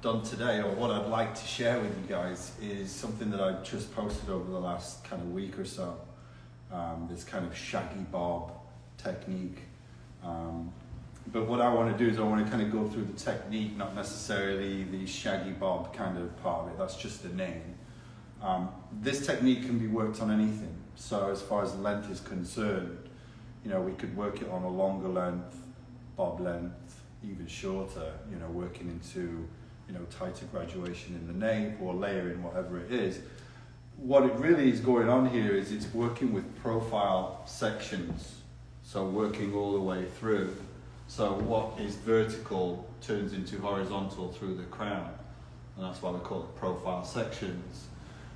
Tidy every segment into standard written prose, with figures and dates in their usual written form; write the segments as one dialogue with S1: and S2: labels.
S1: done today, or what I'd like to share with you guys, is something that I've just posted over the last kind of week or so. This kind of shaggy bob technique. But what I want to do is I want to kind of go through the technique, not necessarily the shaggy bob kind of part of it. That's just the name. This technique can be worked on anything. So as far as length is concerned, you know, we could work it on a longer length, bob length, even shorter, you know, working into, you know, tighter graduation in the nape or layering, whatever it is. What it really is going on here is it's working with profile sections. So working all the way through. So what is vertical turns into horizontal through the crown. And that's why we call it profile sections.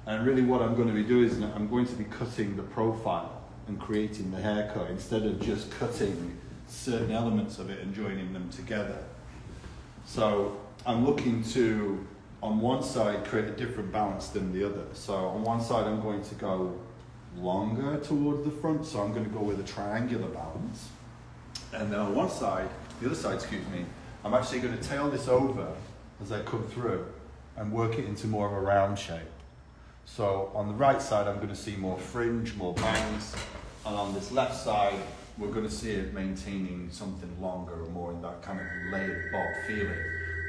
S1: And really what I'm going to be doing is I'm going to be cutting the profile and creating the haircut instead of just cutting certain elements of it and joining them together. So I'm looking to, on one side, create a different balance than the other. So on one side I'm going to go longer towards the front, so I'm going to go with a triangular balance. And then on one side, the other side, excuse me, I'm actually going to tail this over as I come through and work it into more of a round shape. So on the right side, I'm going to see more fringe, more bangs, and on this left side, we're going to see it maintaining something longer or more in that kind of layered bob feeling.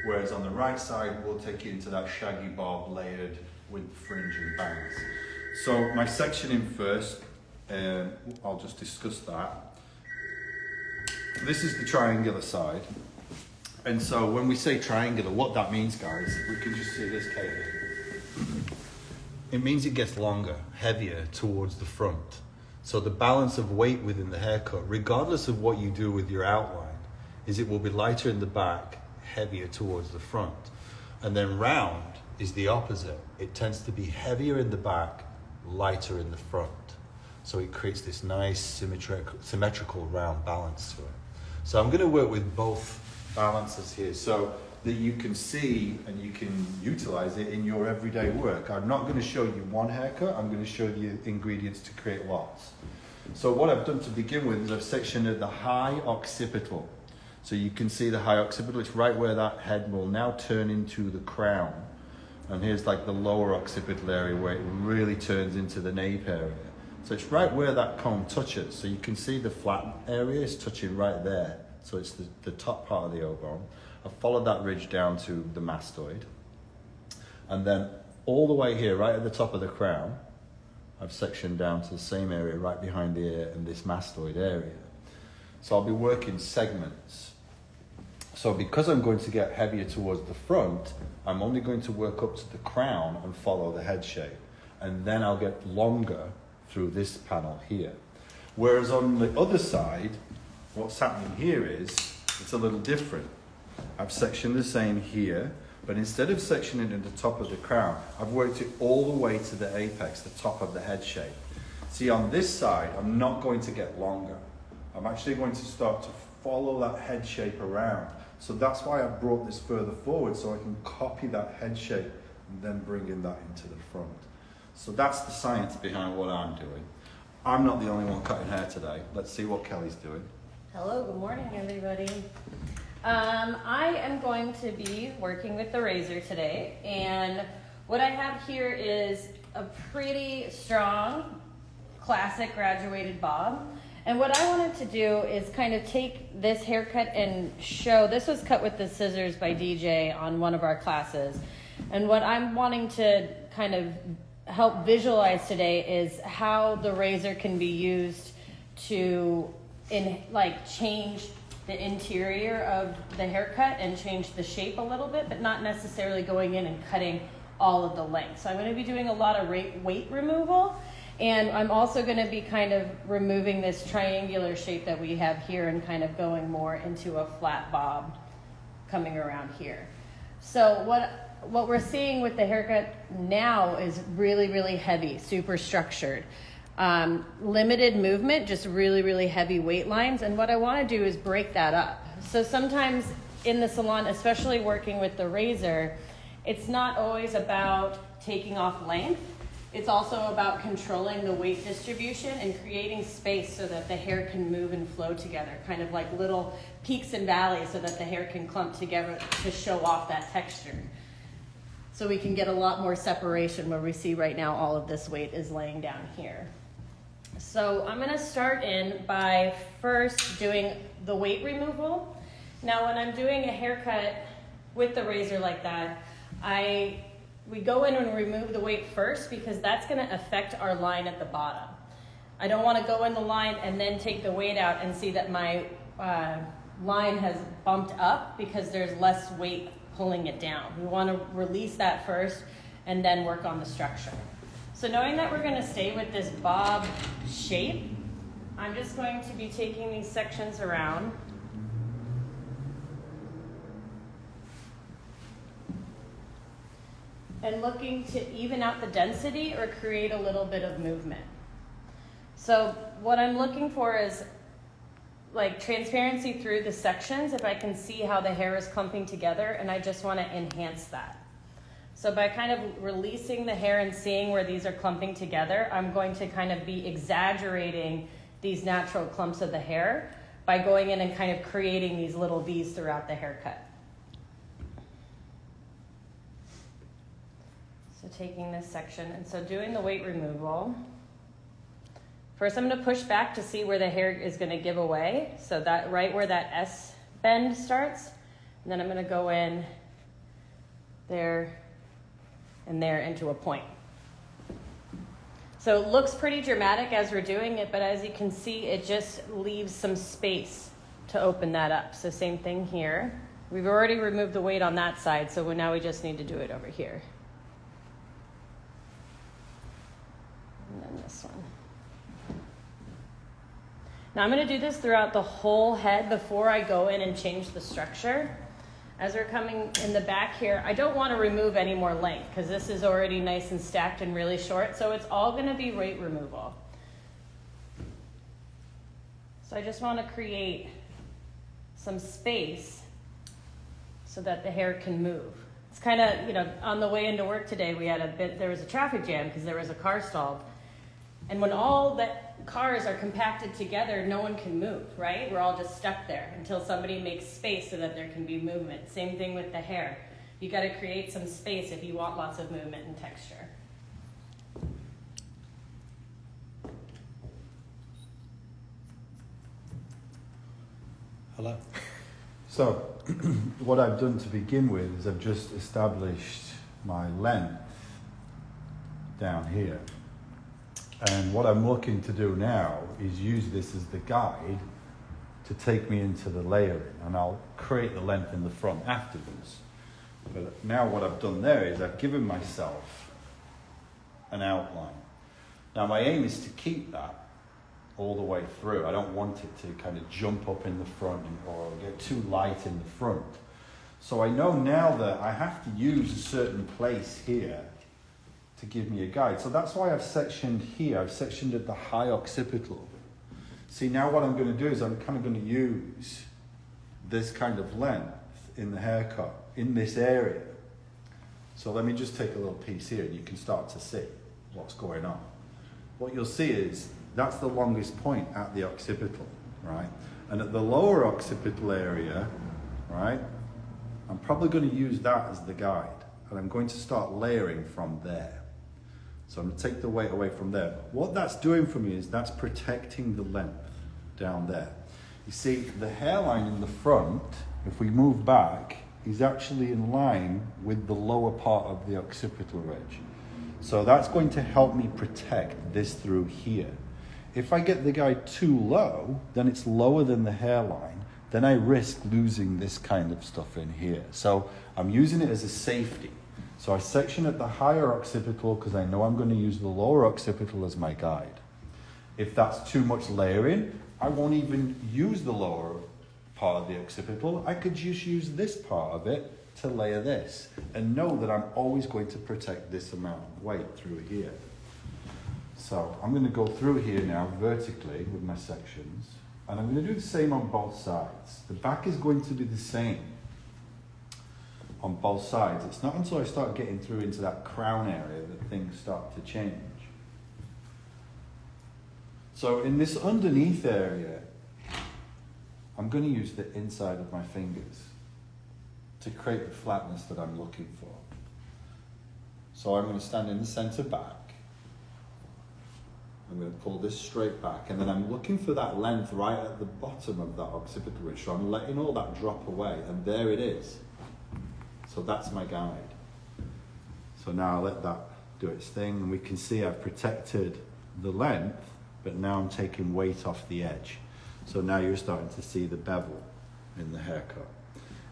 S1: Whereas on the right side, we'll take it into that shaggy bob layered with fringe and bangs. So my sectioning first, I'll just discuss that. This is the triangular side. And so when we say triangular, what that means, guys, we can just see this cable. It means it gets longer, heavier towards the front. So the balance of weight within the haircut, regardless of what you do with your outline, is it will be lighter in the back, heavier towards the front. And then round is the opposite. It tends to be heavier in the back, lighter in the front. So it creates this nice symmetrical round balance to it. So I'm going to work with both balances here so that you can see and you can utilize it in your everyday work. I'm not going to show you one haircut, I'm going to show you ingredients to create lots. So what I've done to begin with is I've sectioned at the high occipital. So you can see the high occipital, it's right where that head will now turn into the crown. And here's like the lower occipital area where it really turns into the nape area. So it's right where that comb touches. So you can see the flat area is touching right there. So it's the top part of the O-bone. I've followed that ridge down to the mastoid. And then all the way here, right at the top of the crown, I've sectioned down to the same area right behind the ear and this mastoid area. So I'll be working segments. So because I'm going to get heavier towards the front, I'm only going to work up to the crown and follow the head shape. And then I'll get longer through this panel here. Whereas on the other side, what's happening here is, it's a little different. I've sectioned the same here, but instead of sectioning at the top of the crown, I've worked it all the way to the apex, the top of the head shape. See, on this side, I'm not going to get longer. I'm actually going to start to follow that head shape around. So that's why I brought this further forward, so I can copy that head shape and then bring in that into the front. So that's the science behind what I'm doing. I'm not the only one cutting hair today. Let's see what Kelly's doing.
S2: Hello, good morning, everybody. I am going to be working with the razor today, and what I have here is a pretty strong classic graduated bob. And what I wanted to do is kind of take this haircut and show, this was cut with the scissors by DJ on one of our classes. And what I'm wanting to kind of help visualize today is how the razor can be used to change the interior of the haircut and change the shape a little bit, but not necessarily going in and cutting all of the length. So I'm going to be doing a lot of weight removal, and I'm also going to be kind of removing this triangular shape that we have here and kind of going more into a flat bob coming around here. So what we're seeing with the haircut now is really, really heavy, super structured. Limited movement, just really, really heavy weight lines. And what I want to do is break that up. So sometimes in the salon, especially working with the razor, it's not always about taking off length. It's also about controlling the weight distribution and creating space so that the hair can move and flow together, kind of like little peaks and valleys so that the hair can clump together to show off that texture. so we can get a lot more separation where we see right now all of this weight is laying down here. So I'm gonna start in by first doing the weight removal. Now when I'm doing a haircut with the razor like that, we go in and remove the weight first because that's gonna affect our line at the bottom. I don't wanna go in the line and then take the weight out and see that my line has bumped up because there's less weight pulling it down. We wanna release that first and then work on the structure. So knowing that we're gonna stay with this bob shape, I'm just going to be taking these sections around. And looking to even out the density or create a little bit of movement. So what I'm looking for is like transparency through the sections if I can see how the hair is clumping together, and I just want to enhance that. So by kind of releasing the hair and seeing where these are clumping together, I'm going to kind of be exaggerating these natural clumps of the hair by going in and kind of creating these little V's throughout the haircut. So taking this section, and so doing the weight removal. First I'm gonna push back to see where the hair is gonna give away. So that right where that S bend starts. And then I'm gonna go in there and there into a point. So it looks pretty dramatic as we're doing it, but as you can see, it just leaves some space to open that up. So same thing here. We've already removed the weight on that side, so now we just need to do it over here. And then this one. Now I'm going to do this throughout the whole head before I go in and change the structure. As we're coming in the back here, I don't want to remove any more length because this is already nice and stacked and really short, so it's all going to be weight removal. So I just want to create some space so that the hair can move. It's kind of, you know, on the way into work today, there was a traffic jam because there was a car stalled. And when all the cars are compacted together, no one can move, right? We're all just stuck there until somebody makes space so that there can be movement. Same thing with the hair. You got to create some space if you want lots of movement and texture.
S1: Hello. So what I've done to begin with is I've just established my length down here. And what I'm looking to do now is use this as the guide to take me into the layering, and I'll create the length in the front afterwards. But now what I've done there is I've given myself an outline. Now my aim is to keep that all the way through. I don't want it to kind of jump up in the front or get too light in the front. So I know now that I have to use a certain place here to give me a guide. So that's why I've sectioned here. I've sectioned at the high occipital. See, now what I'm going to do is I'm kind of going to use this kind of length in the haircut in this area. So let me just take a little piece here and you can start to see what's going on. What you'll see is that's the longest point at the occipital, right? And at the lower occipital area, right, I'm probably going to use that as the guide, and I'm going to start layering from there. So I'm going to take the weight away from there. What that's doing for me is that's protecting the length down there. You see, the hairline in the front, if we move back, is actually in line with the lower part of the occipital ridge. So that's going to help me protect this through here. If I get the guide too low, then it's lower than the hairline, then I risk losing this kind of stuff in here. So I'm using it as a safety. So I section at the higher occipital because I know I'm going to use the lower occipital as my guide. If that's too much layering, I won't even use the lower part of the occipital. I could just use this part of it to layer this and know that I'm always going to protect this amount of weight through here. So I'm going to go through here now vertically with my sections, and I'm going to do the same on both sides. The back is going to be the same on both sides. It's not until I start getting through into that crown area that things start to change. So in this underneath area, I'm going to use the inside of my fingers to create the flatness that I'm looking for. So I'm going to stand in the center back. I'm going to pull this straight back, and then I'm looking for that length right at the bottom of that occipital ridge. So I'm letting all that drop away, and there it is. So that's my guide. So now I'll let that do its thing, and we can see I've protected the length, but now I'm taking weight off the edge. So now you're starting to see the bevel in the haircut.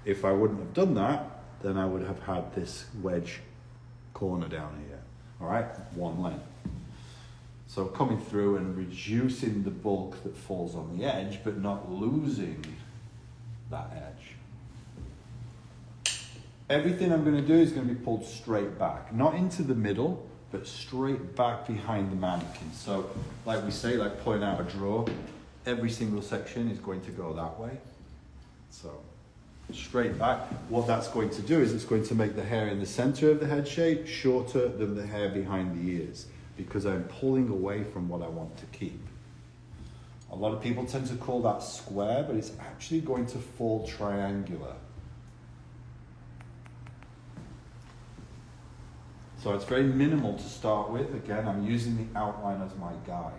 S1: If I wouldn't have done that, then I would have had this wedge corner down here. All right, one length. So coming through and reducing the bulk that falls on the edge, but not losing that edge. Everything I'm going to do is going to be pulled straight back, not into the middle, but straight back behind the mannequin. So like we say, like pulling out a drawer, every single section is going to go that way. So straight back. What that's going to do is it's going to make the hair in the center of the head shape shorter than the hair behind the ears, because I'm pulling away from what I want to keep. A lot of people tend to call that square, but it's actually going to fall triangular. So it's very minimal to start with. Again, I'm using the outline as my guide.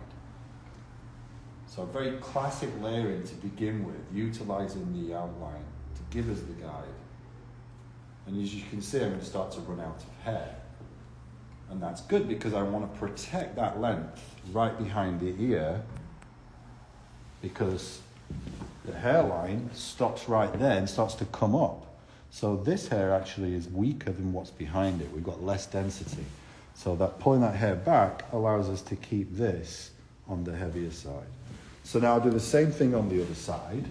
S1: So very classic layering to begin with, utilizing the outline to give us the guide. And as you can see, I'm going to start to run out of hair. And that's good because I want to protect that length right behind the ear, because the hairline stops right there and starts to come up. So this hair actually is weaker than what's behind it. We've got less density. So that pulling that hair back allows us to keep this on the heavier side. So now I'll do the same thing on the other side.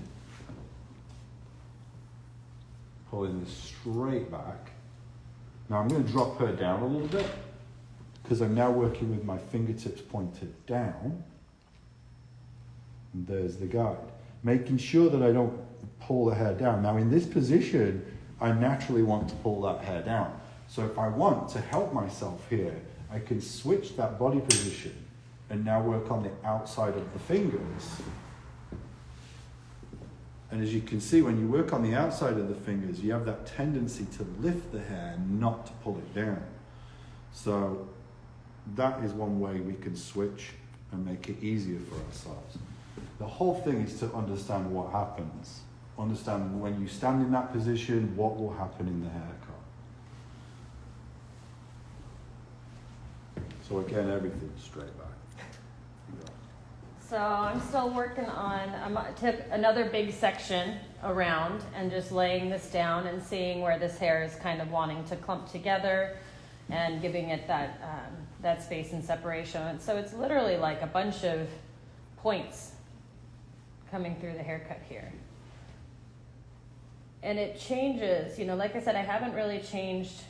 S1: Pulling this straight back. Now I'm going to drop her down a little bit, because I'm now working with my fingertips pointed down. And there's the guide. Making sure that I don't pull the hair down. Now in this position, I naturally want to pull that hair down. So if I want to help myself here, I can switch that body position and now work on the outside of the fingers. And as you can see, when you work on the outside of the fingers, you have that tendency to lift the hair and not to pull it down. So that is one way we can switch and make it easier for ourselves. The whole thing is to understand what happens. Understand when you stand in that position, what will happen in the haircut. So again, everything's straight back.
S2: So I'm still working on, I took another big section around and just laying this down and seeing where this hair is kind of wanting to clump together and giving it that space and separation. And so it's literally like a bunch of points coming through the haircut here. And it changes, like I said, I haven't really changed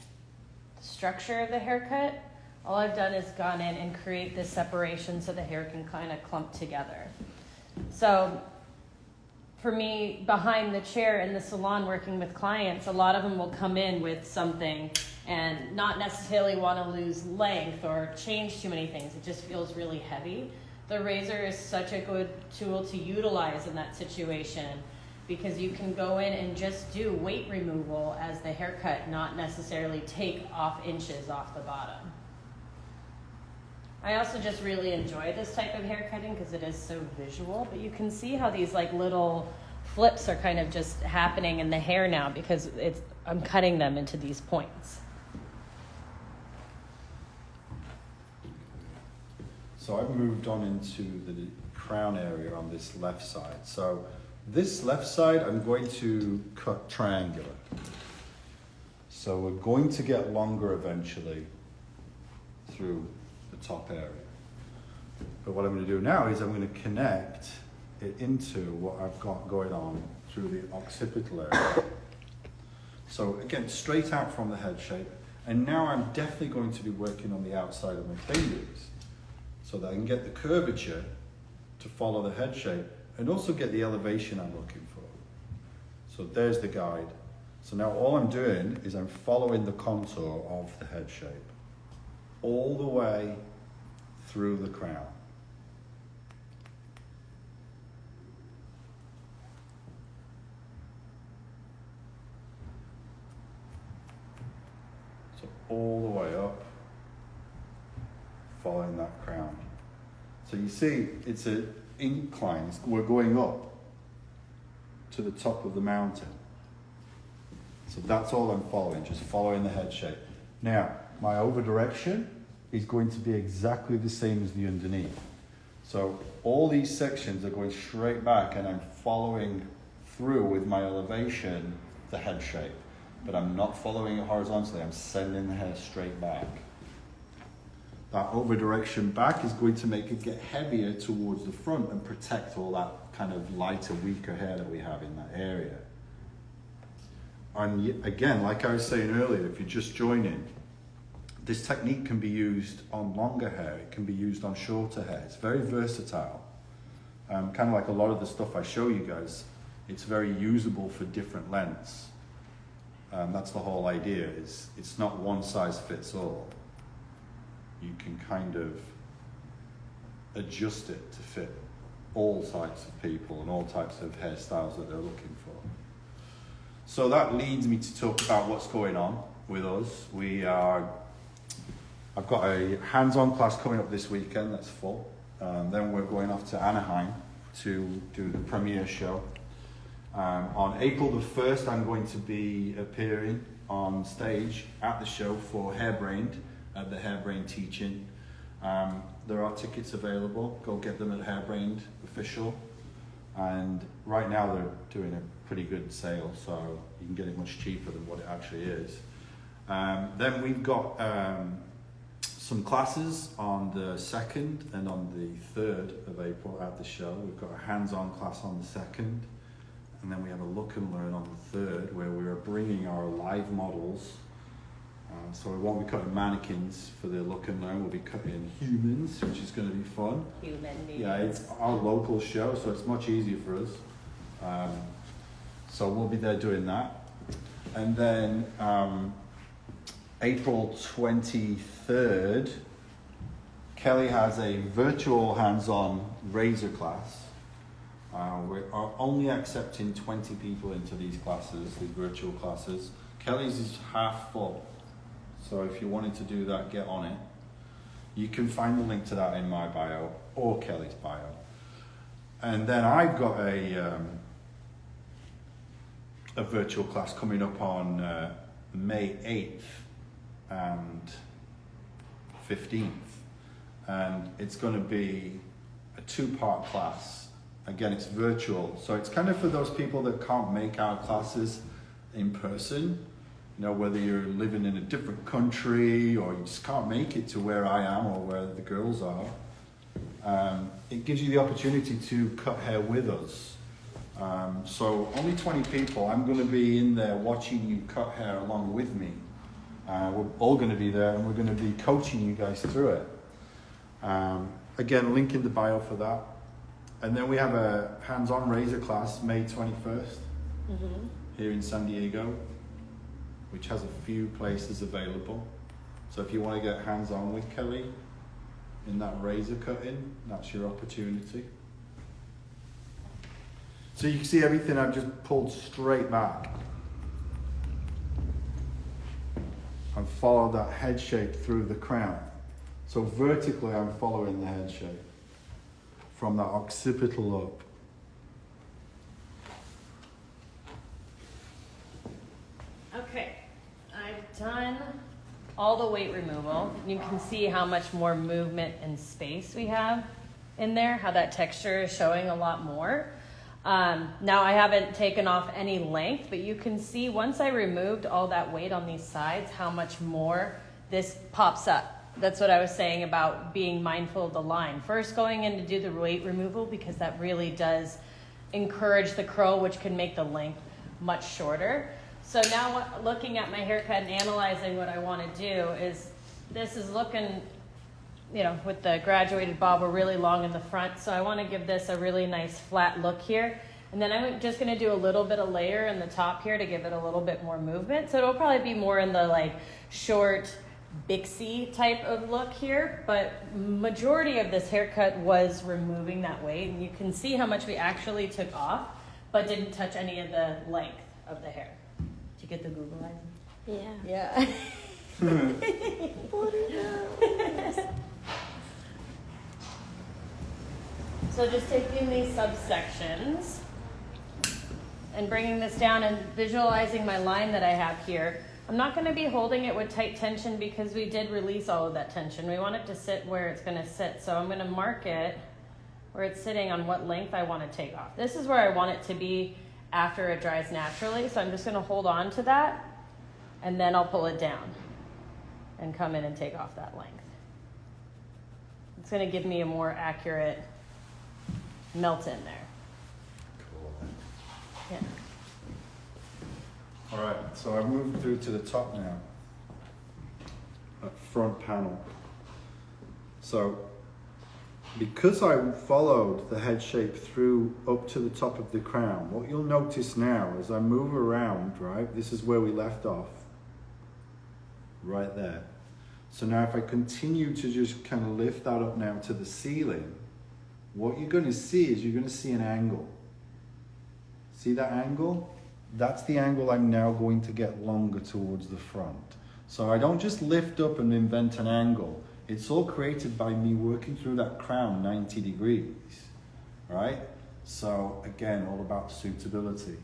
S2: the structure of the haircut. All I've done is gone in and create this separation so the hair can kind of clump together. So for me, behind the chair in the salon working with clients, a lot of them will come in with something and not necessarily want to lose length or change too many things. It just feels really heavy. The razor is such a good tool to utilize in that situation, because you can go in and just do weight removal as the haircut, not necessarily take off inches off the bottom. I also just really enjoy this type of hair cutting because it is so visual, but you can see how these like little flips are kind of just happening in the hair now because I'm cutting them into these points.
S1: So I've moved on into the crown area on this left side. So this left side, I'm going to cut triangular. So we're going to get longer eventually through the top area. But what I'm going to do now is I'm going to connect it into what I've got going on through the occipital area. So again, straight out from the head shape. And now I'm definitely going to be working on the outside of my fingers so that I can get the curvature to follow the head shape and also get the elevation I'm looking for. So there's the guide. So now all I'm doing is I'm following the contour of the head shape all the way through the crown. So all the way up following that crown. So you see, it's an incline. We're going up to the top of the mountain. So that's all I'm following, just following the head shape. Now, my over direction is going to be exactly the same as the underneath. So all these sections are going straight back, and I'm following through with my elevation the head shape. But I'm not following it horizontally, I'm sending the hair straight back. That over direction back is going to make it get heavier towards the front and protect all that kind of lighter, weaker hair that we have in that area. And again, like I was saying earlier, if you're just joining, this technique can be used on longer hair, it can be used on shorter hair. It's very versatile. Kind of like a lot of the stuff I show you guys, it's very usable for different lengths. That's the whole idea, is it's not one size fits all. You can kind of adjust it to fit all types of people and all types of hairstyles that they're looking for. So that leads me to talk about what's going on with us. I've got a hands-on class coming up this weekend that's full. Then we're going off to Anaheim to do the premiere show. On April the 1st, I'm going to be appearing on stage at the show for Hairbrained, at the Hairbrained teaching. There are tickets available. Go get them at Hairbrained Official. And right now they're doing a pretty good sale, so you can get it much cheaper than what it actually is. Then we've got some classes on the 2nd and on the 3rd of April at the show. We've got a hands-on class on the 2nd, and then we have a look and learn on the 3rd, where we are bringing our live models. So we won't be cutting mannequins for the look and learn, we'll be cutting humans, which is going to be fun.
S2: Human beings.
S1: Yeah, it's our local show, so it's much easier for us. So we'll be there doing that. And then April 23rd, Kelly has a virtual hands-on razor class. We are only accepting 20 people into these classes, these virtual classes. Kelly's is half full. So if you wanted to do that, get on it. You can find the link to that in my bio or Kelly's bio. And then I've got a virtual class coming up on May 8th and 15th. And it's going to be a 2-part class. Again, it's virtual. So it's kind of for those people that can't make our classes in person. You know, whether you're living in a different country or you just can't make it to where I am or where the girls are, it gives you the opportunity to cut hair with us. So only 20 people. I'm going to be in there watching you cut hair along with me. We're all going to be there, and we're going to be coaching you guys through it. Again, link in the bio for that. And then we have a hands-on razor class May 21st here in San Diego, which has a few places available. So if you want to get hands-on with Kelly in that razor cutting, that's your opportunity. So you can see everything I've just pulled straight back and followed that head shape through the crown. So vertically I'm following the head shape from that occipital up.
S2: Okay, I've done all the weight removal. You can see how much more movement and space we have in there, how that texture is showing a lot more. Now I haven't taken off any length, but you can see once I removed all that weight on these sides, how much more this pops up. That's what I was saying about being mindful of the line. First going in to do the weight removal, because that really does encourage the curl, which can make the length much shorter. So now looking at my haircut and analyzing what I want to do is, this is looking, you know, with the graduated bob, we're really long in the front. So I want to give this a really nice flat look here. And then I'm just going to do a little bit of layer in the top here to give it a little bit more movement. So it'll probably be more in the like short Bixie type of look here, but majority of this haircut was removing that weight, and you can see how much we actually took off, but didn't touch any of the length of the hair. Did you get the Google eyes?
S3: Yeah.
S2: Yeah.
S3: What is that?
S2: So just taking these subsections and bringing this down and visualizing my line that I have here. I'm not going to be holding it with tight tension because we did release all of that tension. We want it to sit where it's going to sit. So I'm going to mark it where it's sitting on what length I want to take off. This is where I want it to be after it dries naturally. So I'm just going to hold on to that and then I'll pull it down and come in and take off that length. It's going to give me a more accurate melt in there.
S1: Cool.
S2: Yeah.
S1: All right, so I've moved through to the top now, that front panel. So because I followed the head shape through up to the top of the crown, what you'll notice now as I move around, right, this is where we left off, right there. So now if I continue to just kind of lift that up now to the ceiling, what you're going to see is you're going to see an angle. See that angle? That's the angle I'm now going to get longer towards the front. So I don't just lift up and invent an angle. It's all created by me working through that crown 90 degrees, right? So again, all about suitability.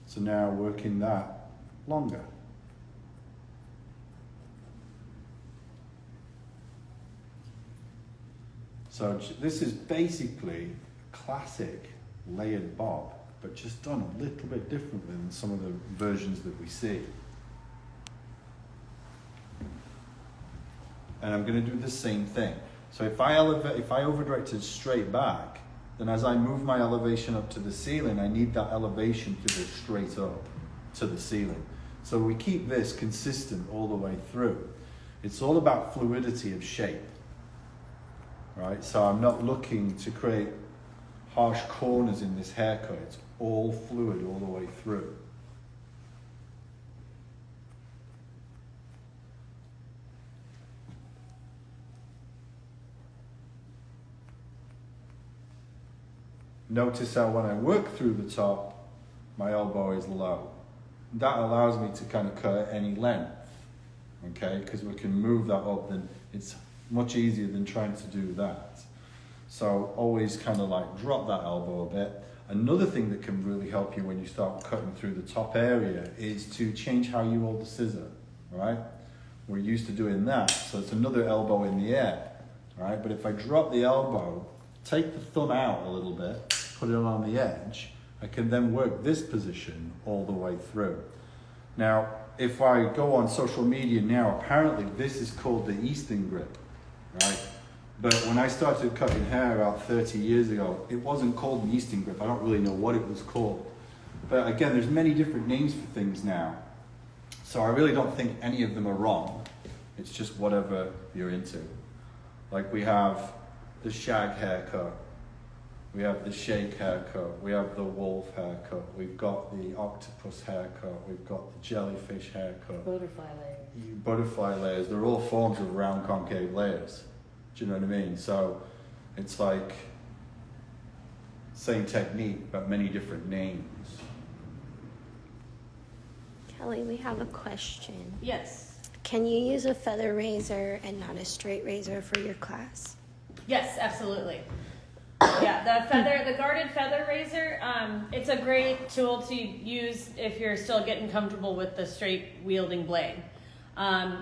S1: So now working that longer. So this is basically a classic layered bob, but just done a little bit differently than some of the versions that we see. And I'm going to do the same thing. So if I over-direct it straight back, then as I move my elevation up to the ceiling, I need that elevation to go straight up to the ceiling. So we keep this consistent all the way through. It's all about fluidity of shape, right? So I'm not looking to create harsh corners in this haircut. It's all fluid all the way through. Notice how when I work through the top, my elbow is low. That allows me to kind of cut at any length, okay? Because we can move that up, then it's much easier than trying to do that. So always kind of like drop that elbow a bit. Another thing that can really help you when you start cutting through the top area is to change how you hold the scissor, right? We're used to doing that, so it's another elbow in the air, right? But if I drop the elbow, take the thumb out a little bit, put it on the edge, I can then work this position all the way through. Now, if I go on social media now, apparently this is called the Eastern grip, right? But when I started cutting hair about 30 years ago, it wasn't called the Eastern grip. I don't really know what it was called. But again, there's many different names for things now. So I really don't think any of them are wrong. It's just whatever you're into. Like we have the shag haircut, we have the shake haircut, we have the wolf haircut, we've got the octopus haircut, we've got the jellyfish haircut.
S2: Butterfly layers.
S1: Butterfly layers, they're all forms of round concave layers. Do you know what I mean? So it's like same technique, but many different names.
S3: Kelly, we have a question.
S2: Yes.
S3: Can you use a feather razor and not a straight razor for your class?
S2: Yes, absolutely. Yeah, the guarded feather razor, it's a great tool to use if you're still getting comfortable with the straight wielding blade.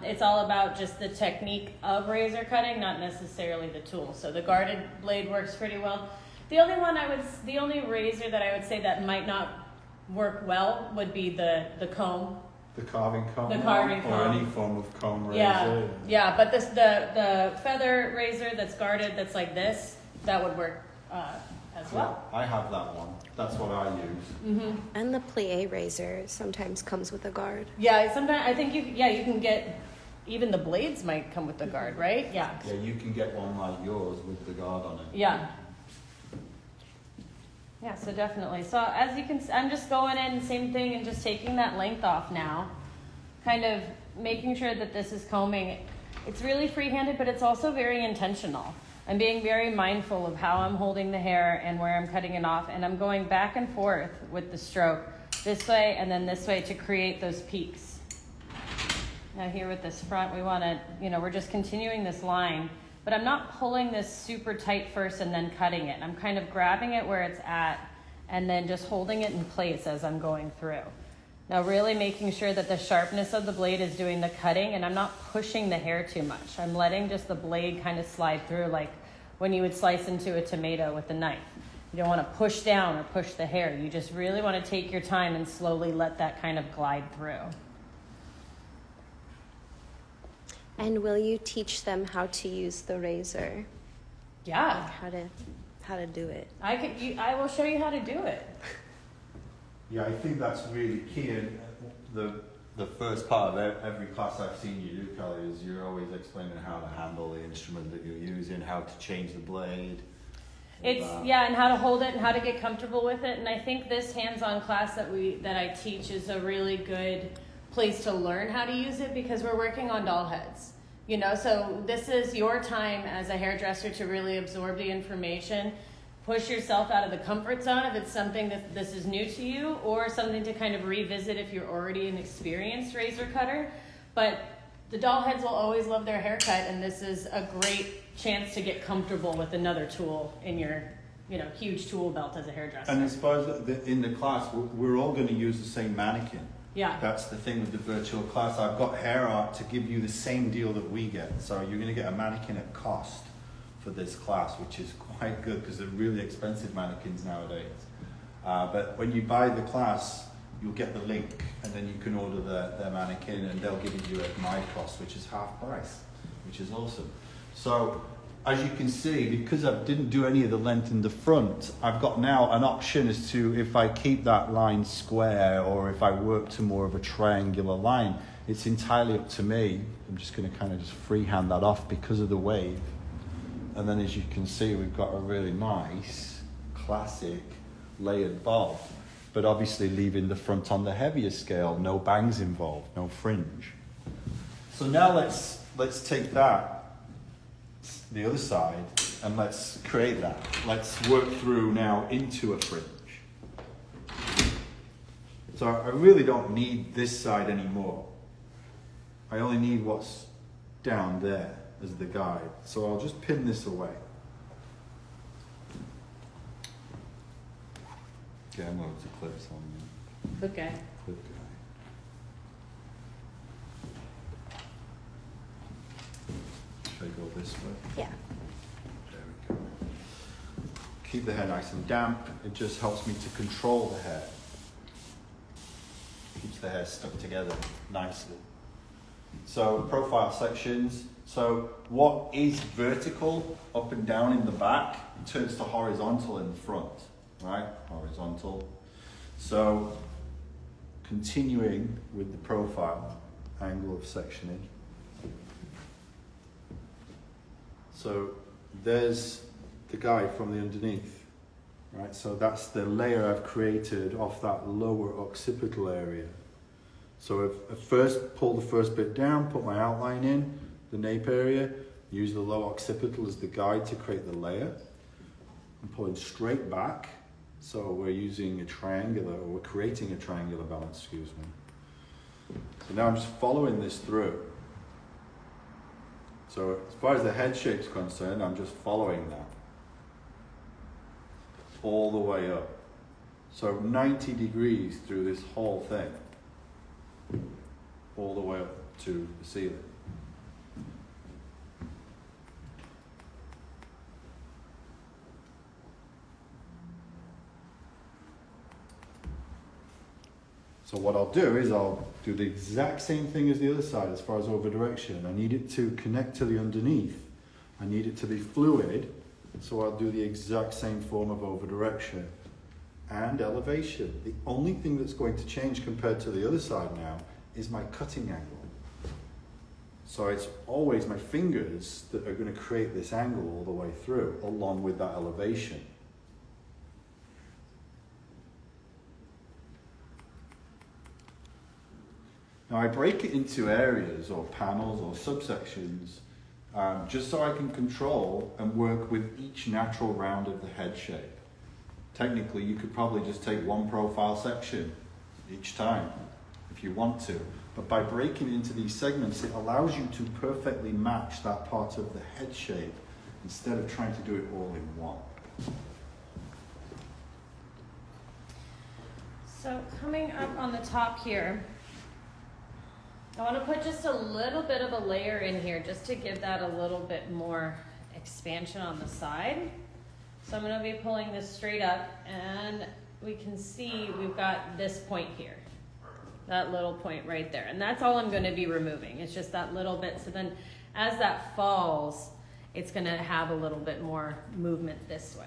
S2: It's all about just the technique of razor cutting, not necessarily the tool. So the guarded blade works pretty well. The only razor that I would say that might not work well would be the comb.
S1: The carving comb?
S2: The carving comb.
S1: Or any form of comb razor.
S2: Yeah, but the feather razor that's guarded, that's like this, that would work as well.
S1: I have that one. That's what I use.
S2: Mm-hmm.
S3: And the plie razor sometimes comes with a guard.
S2: Yeah, sometimes I think you can get, even the blades might come with the guard, right? Yeah.
S1: Yeah, you can get one like yours with the guard on it.
S2: Yeah. Yeah, so definitely. So as you can, I'm just going in, same thing, and just taking that length off now. Kind of making sure that this is combing. It's really free-handed, but it's also very intentional. I'm being very mindful of how I'm holding the hair and where I'm cutting it off, and I'm going back and forth with the stroke, this way and then this way to create those peaks. Now here with this front, we want to, we're just continuing this line, but I'm not pulling this super tight first and then cutting it. I'm kind of grabbing it where it's at and then just holding it in place as I'm going through. Now really making sure that the sharpness of the blade is doing the cutting, and I'm not pushing the hair too much. I'm letting just the blade kind of slide through, like when you would slice into a tomato with a knife. You don't want to push down or push the hair. You just really want to take your time and slowly let that kind of glide through.
S3: And will you teach them how to use the razor?
S2: Yeah.
S3: Like how to do it?
S2: I will show you how to do it.
S1: Yeah, I think that's really key. And the first part of every class I've seen you do, Kelly, is you're always explaining how to handle the instrument that you're using, how to change the blade.
S2: And how to hold it and how to get comfortable with it. And I think this hands-on class that I teach is a really good place to learn how to use it, because we're working on doll heads. So this is your time as a hairdresser to really absorb the information. Push yourself out of the comfort zone if it's something that this is new to you, or something to kind of revisit if you're already an experienced razor cutter. But the doll heads will always love their haircut, and this is a great chance to get comfortable with another tool in your huge tool belt as a hairdresser.
S1: And as far as in the class, we're all going to use the same mannequin.
S2: Yeah.
S1: That's the thing with the virtual class. I've got hair art to give you the same deal that we get. So you're going to get a mannequin at cost for this class, which is quite good because they're really expensive mannequins nowadays. But when you buy the class, you'll get the link, and then you can order their mannequin, and they'll give it you at my cost, which is half price, which is awesome. So as you can see, because I didn't do any of the length in the front, I've got now an option as to if I keep that line square or if I work to more of a triangular line. It's entirely up to me. I'm just going to kind of just freehand that off because of the wave. And then as you can see, we've got a really nice, classic layered bob, but obviously leaving the front on the heavier scale, no bangs involved, no fringe. So now let's take that, the other side, and let's create that. Let's work through now into a fringe. So I really don't need this side anymore. I only need what's down there as the guide. So I'll just pin this away. Okay, I'm loads of clips on me.
S2: Okay.
S1: Clip guy. Should I go this way?
S3: Yeah.
S1: There we go. Keep the hair nice and damp. It just helps me to control the hair. Keeps the hair stuck together nicely. So profile sections. So what is vertical up and down in the back turns to horizontal in the front, right? Horizontal. So continuing with the profile angle of sectioning. So there's the guide from the underneath, right? So that's the layer I've created off that lower occipital area. So I first pull the first bit down, put my outline in, the nape area, use the low occipital as the guide to create the layer. I'm pulling straight back, so we're using a triangular, or we're creating a triangular balance, excuse me. So now I'm just following this through. So as far as the head shape's concerned, I'm just following that all the way up. So 90 degrees through this whole thing, all the way up to the ceiling. So what I'll do is I'll do the exact same thing as the other side as far as over direction. I need it to connect to the underneath. I need it to be fluid, so I'll do the exact same form of over direction and elevation. The only thing that's going to change compared to the other side now is my cutting angle. So it's always my fingers that are going to create this angle all the way through, along with that elevation. Now I break it into areas or panels or subsections just so I can control and work with each natural round of the head shape. Technically, you could probably just take one profile section each time if you want to, But by breaking it into these segments, it allows you to perfectly match that part of the head shape instead of trying to do it all in one.
S2: So coming up on the top here, I want to put just a little bit of a layer in here just to give that a little bit more expansion on the side. So I'm going to be pulling this straight up, and we can see we've got this point here, that little point right there, and that's all I'm going to be removing. It's just that little bit. So then as that falls, it's going to have a little bit more movement this way.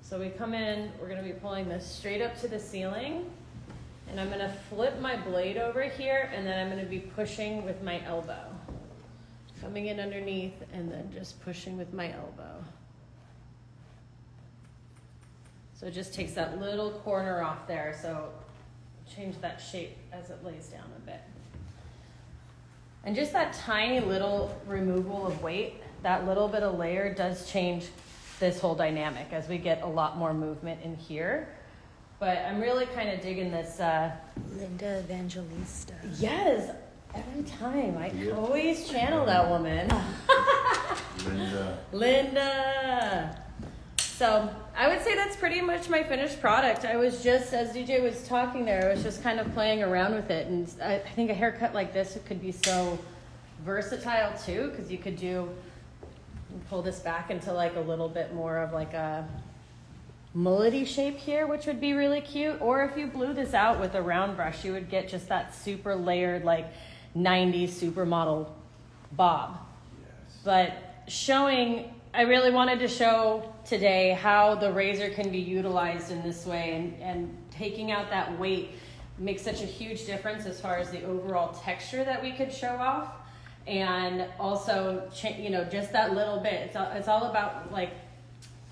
S2: So we come in, we're going to be pulling this straight up to the ceiling, and I'm going to flip my blade over here, and then I'm going to be pushing with my elbow. Coming in underneath and then just pushing with my elbow. So it just takes that little corner off there, so change that shape as it lays down a bit. And just that tiny little removal of weight, that little bit of layer does change this whole dynamic as we get a lot more movement in here. But I'm really kind of digging this.
S3: Linda Evangelista.
S2: Yes, every time. I always channel that woman. Linda. So I would say that's pretty much my finished product. I was just, as DJ was talking there, I was just kind of playing around with it. And I think a haircut like this could be so versatile too, because you could pull this back into like a little bit more of like a mullety shape here, which would be really cute. Or if you blew this out with a round brush, you would get just that super layered like 90s supermodel bob.
S1: Yes.
S2: But I really wanted to show today how the razor can be utilized in this way, and taking out that weight makes such a huge difference as far as the overall texture that we could show off. And also, just that little bit. It's all about like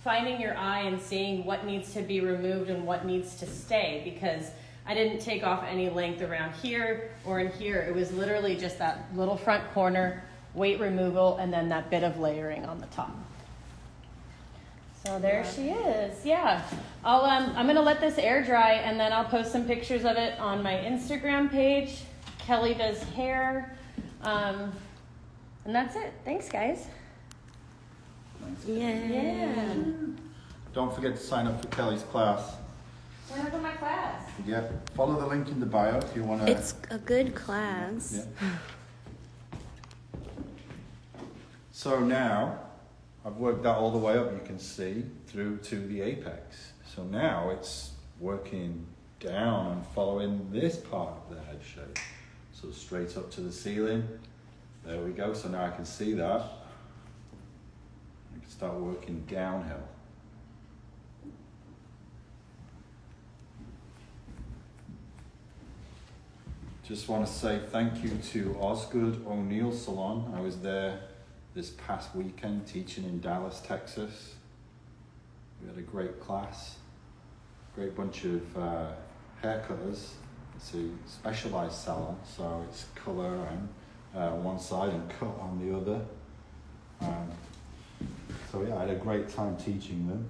S2: finding your eye and seeing what needs to be removed and what needs to stay, because I didn't take off any length around here or in here. It was literally just that little front corner, weight removal, and then that bit of layering on the top. So there she is. Yeah. I'm going to let this air dry, and then I'll post some pictures of it on my Instagram page. Kelly Does Hair. And that's it. Thanks, guys.
S3: Yeah.
S1: Don't forget to sign up for Kelly's class.
S2: Sign up for my class.
S1: Yeah. Follow the link in the bio if you want to.
S3: It's a good class.
S1: Yeah. So now, I've worked that all the way up, you can see, through to the apex. So now it's working down and following this part of the head shape. So straight up to the ceiling. There we go. So now I can see that. I can start working downhill. Just want to say thank you to Osgood O'Neill Salon. I was there this past weekend teaching in Dallas, Texas. We had a great class, great bunch of haircutters. It's a specialized salon, so it's color on one side and cut on the other. So yeah, I had a great time teaching them.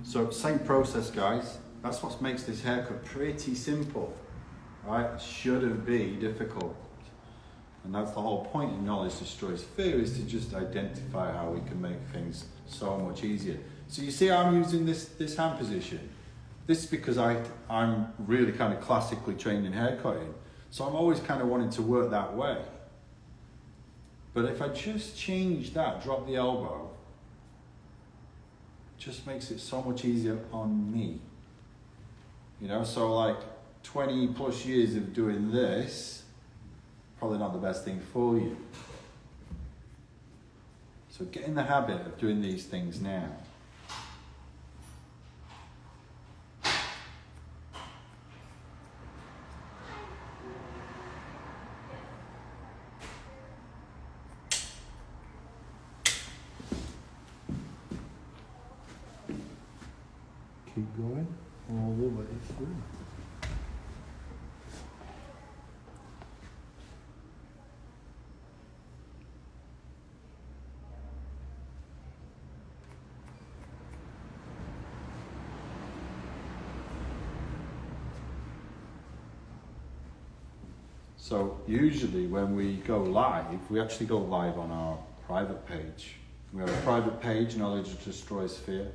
S1: So same process, guys. That's what makes this haircut pretty simple. Right? It shouldn't be difficult. And that's the whole point in Knowledge Destroys Fear, is to just identify how we can make things so much easier. So you see how I'm using this hand position? This is because I'm really kind of classically trained in haircutting. So I'm always kind of wanting to work that way. But if I just change that, drop the elbow, it just makes it so much easier on me. So like 20 plus years of doing this, probably not the best thing for you. So get in the habit of doing these things now. Keep going all the way through. So usually when we go live, we actually go live on our private page. We have a private page, Knowledge Destroys Fear,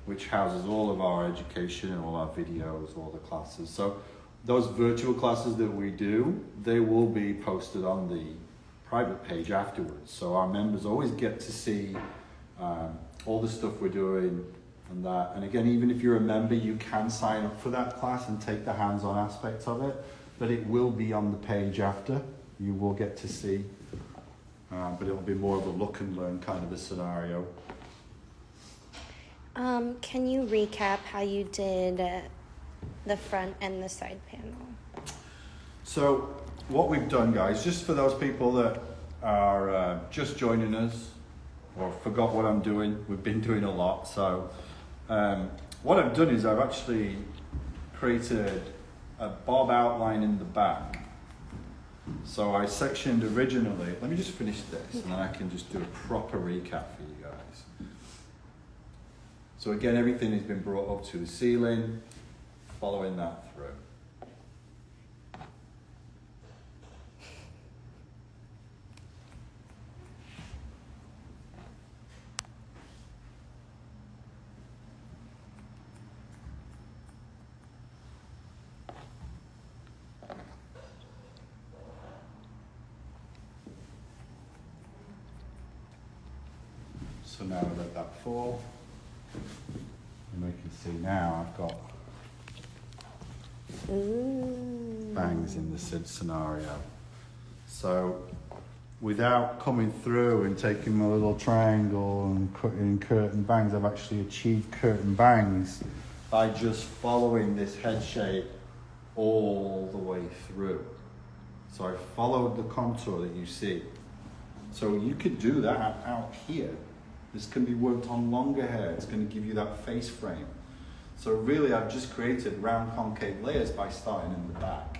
S1: which houses all of our education and all our videos, all the classes. So those virtual classes that we do, they will be posted on the private page afterwards. So our members always get to see all the stuff we're doing and that. And again, even if you're a member, you can sign up for that class and take the hands-on aspect of it, but it will be on the page after. You will get to see, but it'll be more of a look and learn kind of a scenario.
S3: Can you recap how you did the front and the side panel?
S1: So what we've done, guys, just for those people that are just joining us or forgot what I'm doing, we've been doing a lot. So what I've done is I've actually created a bob outline in the back. So I sectioned originally, let me just finish this and then I can just do a proper recap for you guys. So again, everything has been brought up to the ceiling, following that through. So now I let that fall. And we can see now I've got bangs in the said scenario. So without coming through and taking my little triangle and cutting curtain bangs, I've actually achieved curtain bangs by just following this head shape all the way through. So I followed the contour that you see. So you could do that out here. This can be worked on longer hair. It's going to give you that face frame. So really I've just created round concave layers by starting in the back.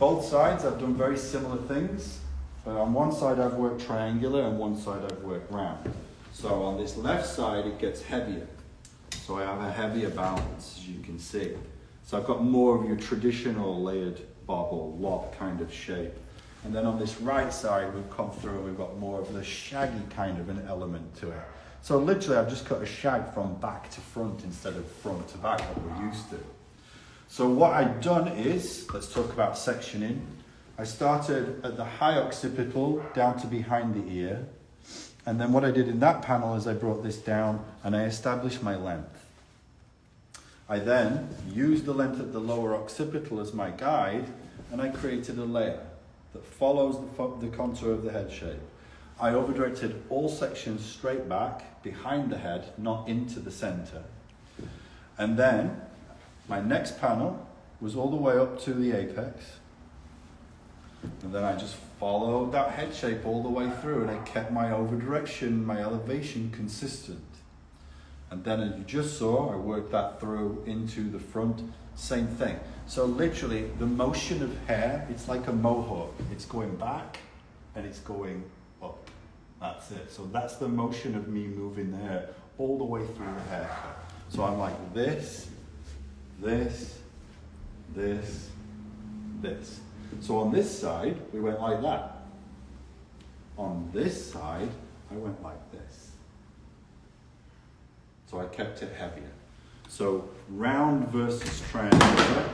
S1: Both sides I've done very similar things, but on one side I've worked triangular and one side I've worked round. So on this left side it gets heavier. So I have a heavier balance, as you can see. So I've got more of your traditional layered bob or lock kind of shape. And then on this right side, we've come through and we've got more of the shaggy kind of an element to it. So literally, I've just cut a shag from back to front instead of front to back, what we're used to. So what I've done is, let's talk about sectioning. I started at the high occipital down to behind the ear. And then what I did in that panel is I brought this down and I established my length. I then used the length at the lower occipital as my guide, and I created a layer that follows the contour of the head shape. I over-directed all sections straight back, behind the head, not into the center. And then, my next panel was all the way up to the apex. And then I just followed that head shape all the way through, and I kept my over-direction, my elevation consistent. And then as you just saw, I worked that through into the front, same thing. So literally, the motion of hair, it's like a mohawk. It's going back and it's going up. That's it. So that's the motion of me moving the hair all the way through the hair. So I'm like this, this, this, this. So on this side, we went like that. On this side, I went like this. So I kept it heavier. So round versus triangular,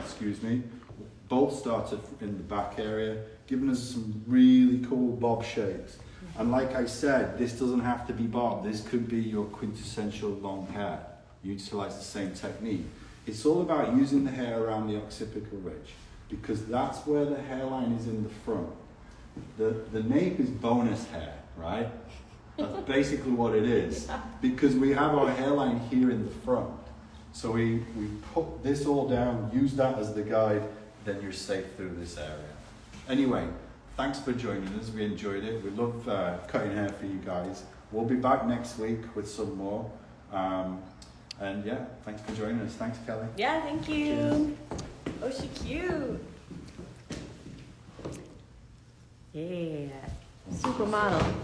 S1: both started in the back area, giving us some really cool bob shapes. And like I said, this doesn't have to be bob. This could be your quintessential long hair. You utilize the same technique. It's all about using the hair around the occipital ridge because that's where the hairline is in the front. The nape is bonus hair, right? That's basically what it is because we have our hairline here in the front. So we put this all down, use that as the guide, then you're safe through this area. Anyway, thanks for joining us. We enjoyed it. We love cutting hair for you guys. We'll be back next week with some more. And yeah, thanks for joining us. Thanks, Kelly.
S2: Yeah, thank you.
S1: Cheers.
S2: Oh, she cute. Yeah. Supermodel.